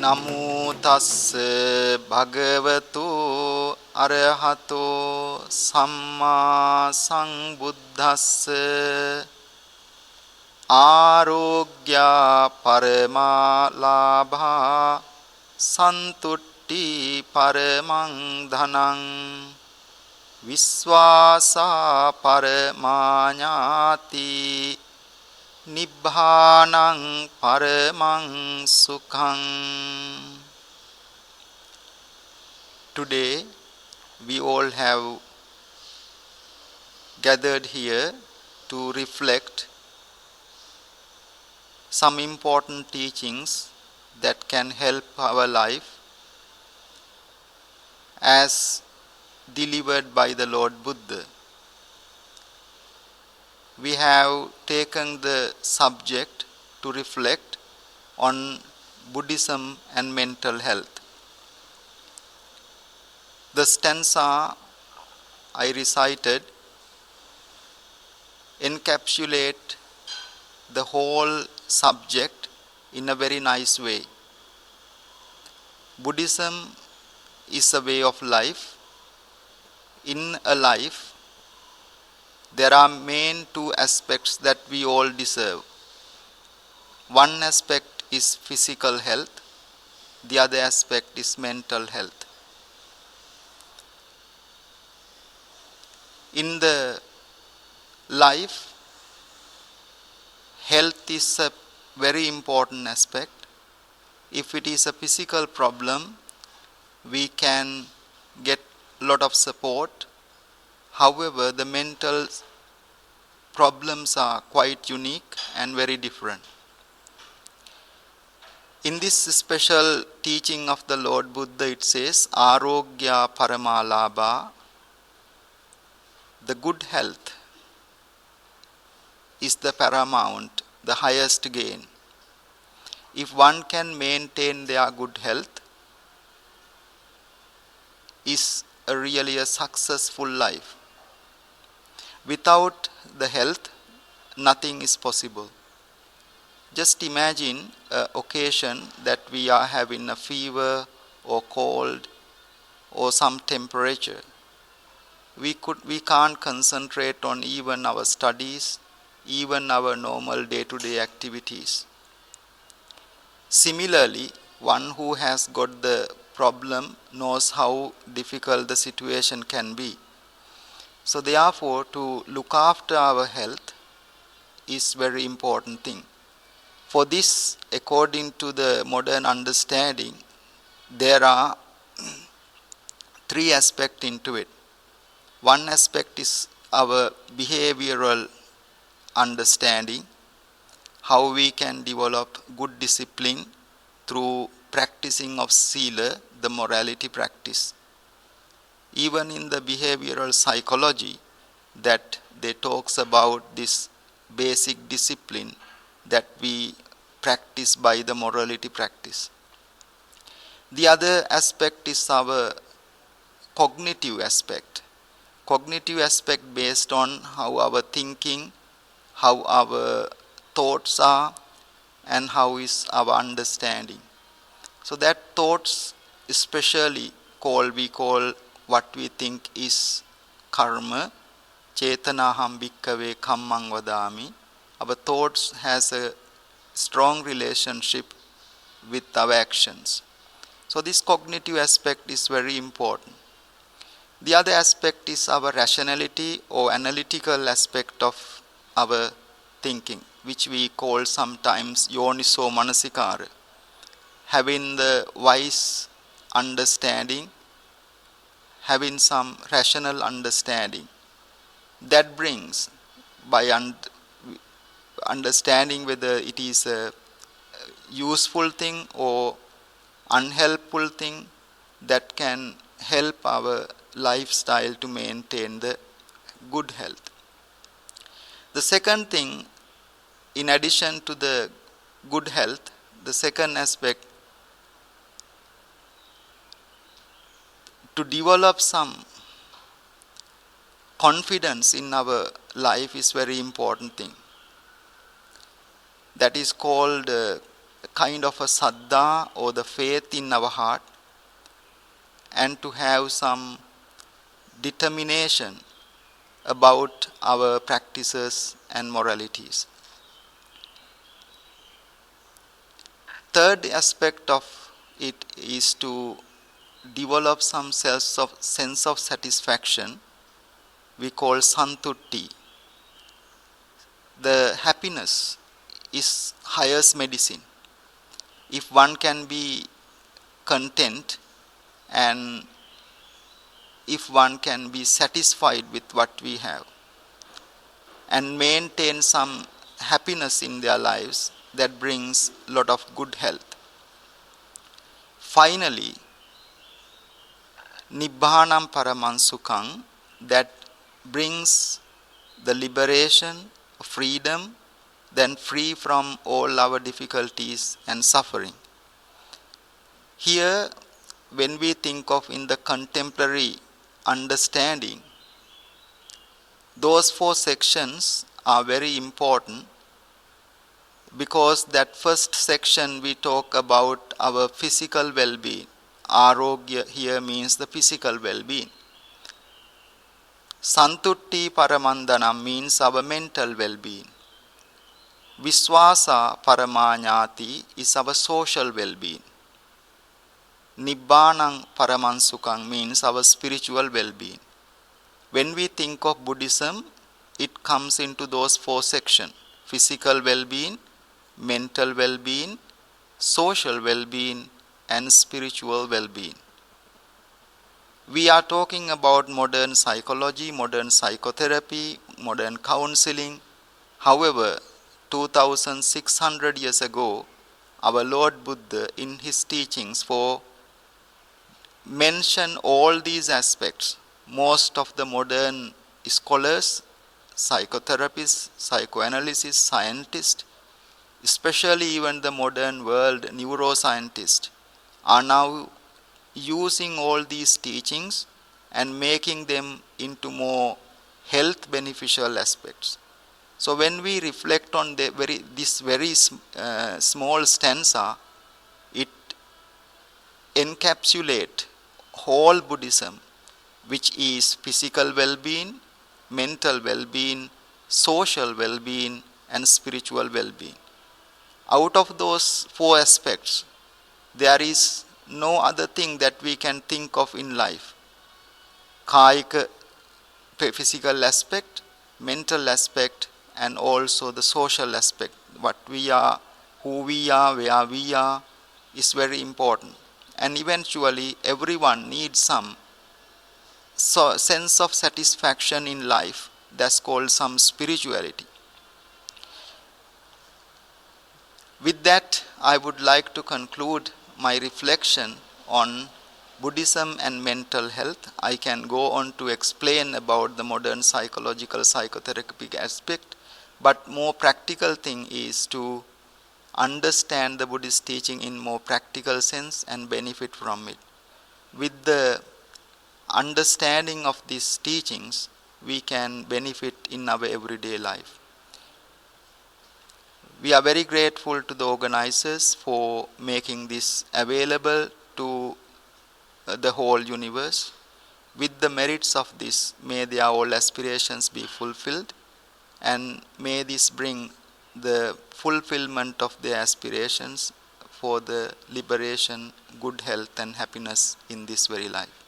නමෝ තස්ස භගවතු අරහතෝ සම්මා සංබුද්දස්ස ආරෝග්‍යා පරමාලාභා සන්තුට්ටි පරමං ධනං විශ්වාසා පරමාඥාති නිබ්බානං paramang sukhang. Today we all have gathered here to reflect some important teachings that can help our life as delivered by the Lord Buddha. We have taken the subject to reflect on Buddhism and mental health. The stanza I recited encapsulate the whole subject in a very nice way. Buddhism is a way of life. In a life, there are main two aspects that we all deserve. One aspect is physical health, the other aspect is mental health. In the life, health is a very important aspect. If it is a physical problem, we can get a lot of support. However, the mental problems are quite unique and very different. In this special teaching of the Lord Buddha, it says, Arogya Paramalabha, the good health is the paramount, the highest gain. If one can maintain their good health, is really a successful life. Without the health, nothing is possible. Just imagine an occasion that we are having a fever or cold or some temperature. We can't concentrate on even our studies, even our normal day-to-day activities. Similarly, one who has got the problem knows how difficult the situation can be. So therefore, to look after our health is very important thing. For this, according to the modern understanding, there are three aspects into it. One aspect is our behavioral understanding, how we can develop good discipline through practicing of sila, the morality practice. Even in the behavioral psychology, that they talks about this basic discipline that we practice by the morality practice. The other aspect is our cognitive aspect. Cognitive aspect based on how our thinking, how our thoughts are, and how is our understanding. So that thoughts especially we call what we think is karma, chetanaham bhikkave kammang vadami. Our thoughts has a strong relationship with our actions. So this cognitive aspect is very important. The other aspect is our rationality or analytical aspect of our thinking, which we call sometimes yoniso manasikara. Having the wise understanding, having some rational understanding, that brings by understanding whether it is a useful thing or unhelpful thing that can help our lifestyle to maintain the good health. The second thing, in addition to the good health, the second aspect, to develop some confidence in our life is very important thing. That is called kind of a saddha or the faith in our heart, and to have some determination about our practices and moralities. Third aspect of it is to develop some sense of satisfaction we call santutti. The happiness is highest medicine. If one can be content and if one can be satisfied with what we have and maintain some happiness in their lives, that brings a lot of good health. Finally, Nibbānam Paramam Sukham, that brings the liberation, freedom, then free from all our difficulties and suffering. Here, when we think of in the contemporary understanding, those 4 sections are very important, because that first section we talk about our physical well-being. Arogya here means the physical well-being. Santutti Paramandanam means our mental well-being. Viswasa Paramanyati is our social well-being. Nibbānam Paramansukam means our spiritual well-being. When we think of Buddhism, it comes into those 4 sections: physical well-being, mental well-being, social well-being, and spiritual well-being. We are talking about modern psychology, modern psychotherapy, modern counseling. However, 2600 years ago, our Lord Buddha in his teachings mentioned all these aspects. Most of the modern scholars, psychotherapists, psychoanalysts, scientists, especially even the modern world neuroscientists, are now using all these teachings and making them into more health beneficial aspects. So when we reflect on this very small stanza, it encapsulates whole Buddhism, which is physical well-being, mental well-being, social well-being, and spiritual well-being. Out of those 4 aspects, there is no other thing that we can think of in life. Kāyika, physical aspect, mental aspect, and also the social aspect. What we are, who we are, where we are, is very important. And eventually, everyone needs some sense of satisfaction in life. That's called some spirituality. With that, I would like to conclude my reflection on Buddhism and mental health. I can go on to explain about the modern psychological psychotherapeutic aspect, but more practical thing is to understand the Buddhist teaching in more practical sense and benefit from it. With the understanding of these teachings, we can benefit in our everyday life. We are very grateful to the organizers for making this available to the whole universe. With the merits of this, may their all aspirations be fulfilled, and may this bring the fulfillment of their aspirations for the liberation, good health, and happiness in this very life.